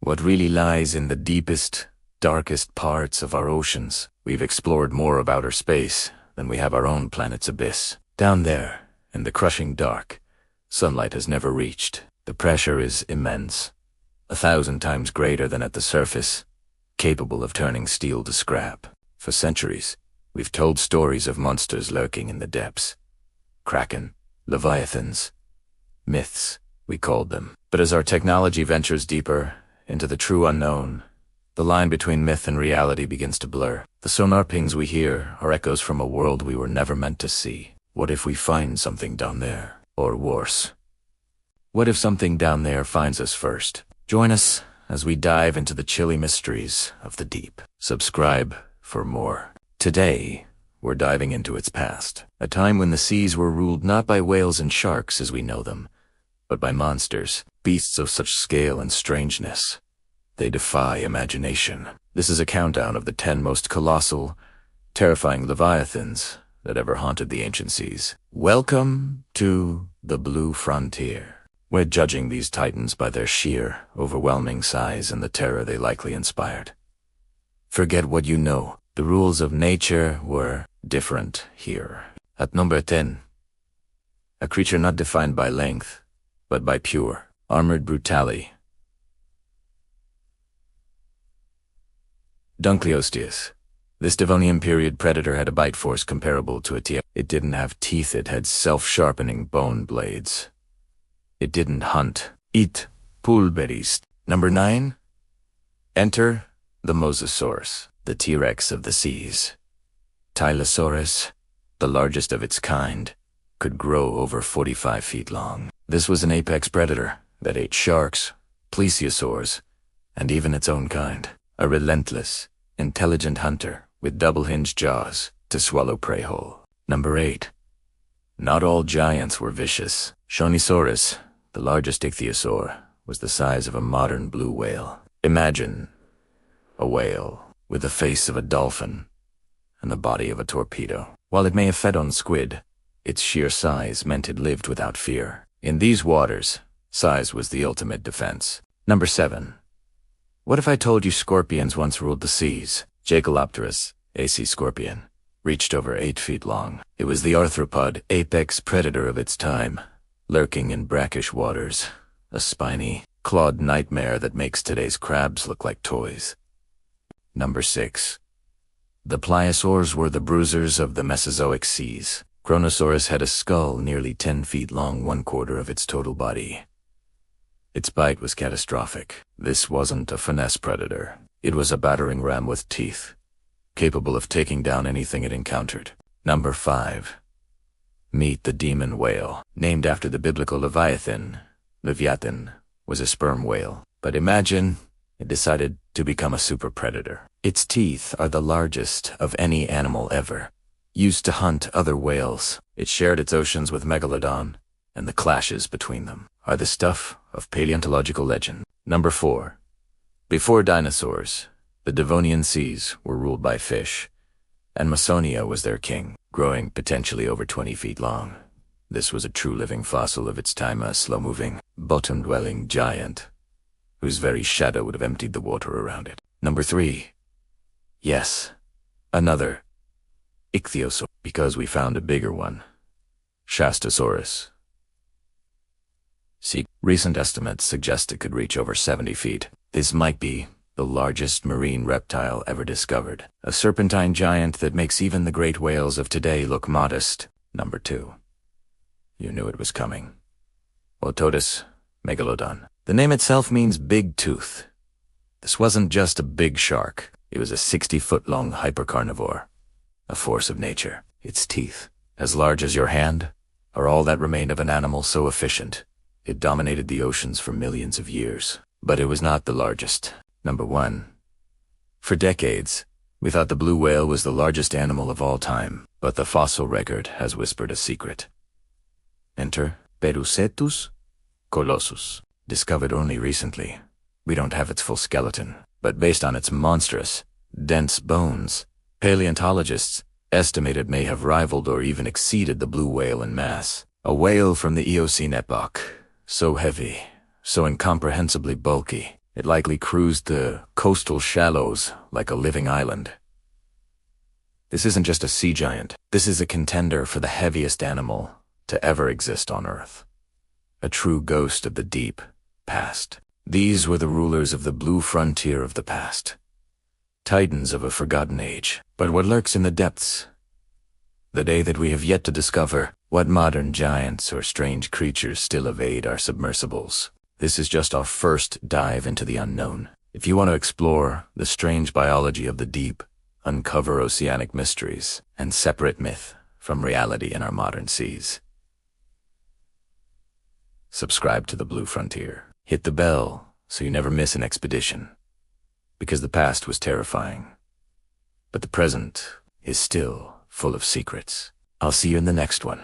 what really lies in the deepest, darkest parts of our oceans. We've explored more of outer space than we have our own planet's abyss. Down there, in the crushing dark, sunlight has never reached. The pressure is immense, 1,000 times greater than at the surface, capable of turning steel to scrap. For centuries, we've told stories of monsters lurking in the depths. Kraken, Leviathans, myths, we called them. But as our technology ventures deeper into the true unknown, the line between myth and reality begins to blur. The sonar pings we hear are echoes from a world we were never meant to see. What if we find something down there? Or worse, what if something down there finds us first? Join us as we dive into the chilly mysteries of the deep. Subscribe for more. Today, we're diving into its past, a time when the seas were ruled not by whales and sharks as we know them, but by monsters, beasts of such scale and strangeness they defy imagination. This is a countdown of the 10 most colossal, terrifying Leviathans that ever haunted the ancient seas. Welcome to the Blue Frontier. We're judging these titans by their sheer, overwhelming size and the terror they likely inspired. Forget what you know. The rules of nature were different here. At number 10, a creature not defined by length, but by pure, armored brutality. Dunkleosteus. This Devonian period predator had a bite force comparable to a T. It didn't have teeth, it had self-sharpening bone blades. It didn't hunt. Eat pulverized. Number 9. Enter the Mosasaurus, the T-Rex of the seas. Tylosaurus, the largest of its kind, could grow over 45 feet long. This was an apex predator that ate sharks, plesiosaurs, and even its own kind. A relentless, intelligent hunter with double-hinged jaws to swallow prey whole. Number 8. Not all giants were vicious. Shonisaurus, the largest ichthyosaur, was the size of a modern blue whale. Imagine a whale with the face of a dolphin and the body of a torpedo. While it may have fed on squid, its sheer size meant it lived without fear. In these waters, size was the ultimate defense. Number 7. What if I told you scorpions once ruled the seas? Jacalopterus, a sea scorpion, reached over 8 feet long. It was the arthropod apex predator of its time, lurking in brackish waters, a spiny, clawed nightmare that makes today's crabs look like toys. Number 6. The pliosaurs were the bruisers of the Mesozoic seas. Kronosaurus had a skull nearly 10 feet long, 1/4 of its total body. Its bite was catastrophic. This wasn't a finesse predator. It was a battering ram with teeth, capable of taking down anything it encountered. Number 5. Meet the demon whale. Named after the biblical Leviathan, Livyatan was a sperm whale. But imagine it decided to become a super predator. Its teeth are the largest of any animal ever. Used to hunt other whales, it shared its oceans with Megalodon, and the clashes between them are the stuff of paleontological legend. Number 4. Before dinosaurs, the Devonian seas were ruled by fish, and Masonia was their king, growing potentially over 20 feet long. This was a true living fossil of its time, a slow-moving, bottom-dwelling giant, whose very shadow would have emptied the water around it. Number 3. Yes, another ichthyosaur, because we found a bigger one. Shastasaurus. See, recent estimates suggest it could reach over 70 feet. This might be the largest marine reptile ever discovered, a serpentine giant that makes even the great whales of today look modest. Number 2. You knew it was coming. Otodus megalodon. The name itself means big tooth. This wasn't just a big shark. It was a 60-foot-long hypercarnivore, a force of nature. Its teeth, as large as your hand, are all that remained of an animal so efficient it dominated the oceans for millions of years. But it was not the largest. Number 1. For decades, we thought the blue whale was the largest animal of all time, but the fossil record has whispered a secret. Enter Perucetus colossus. Discovered only recently. We don't have its full skeleton, but based on its monstrous, dense bones, paleontologists estimate it may have rivaled or even exceeded the blue whale in mass. A whale from the Eocene epoch, so heavy, so incomprehensibly bulky, It likely cruised the coastal shallows like a living island. This isn't just a sea giant. This is a contender for the heaviest animal to ever exist on Earth. A true ghost of the deep past. These were the rulers of the blue frontier of the past. Titans of a forgotten age. But what lurks in the depths? The day that we have yet to discover what modern giants or strange creatures still evade our submersibles. This is just our first dive into the unknown. If you want to explore the strange biology of the deep, uncover oceanic mysteries, and separate myth from reality in our modern seas, subscribe to the Blue Frontier. Hit the bell so you never miss an expedition. Because the past was terrifying, but the present is still full of secrets. I'll see you in the next one.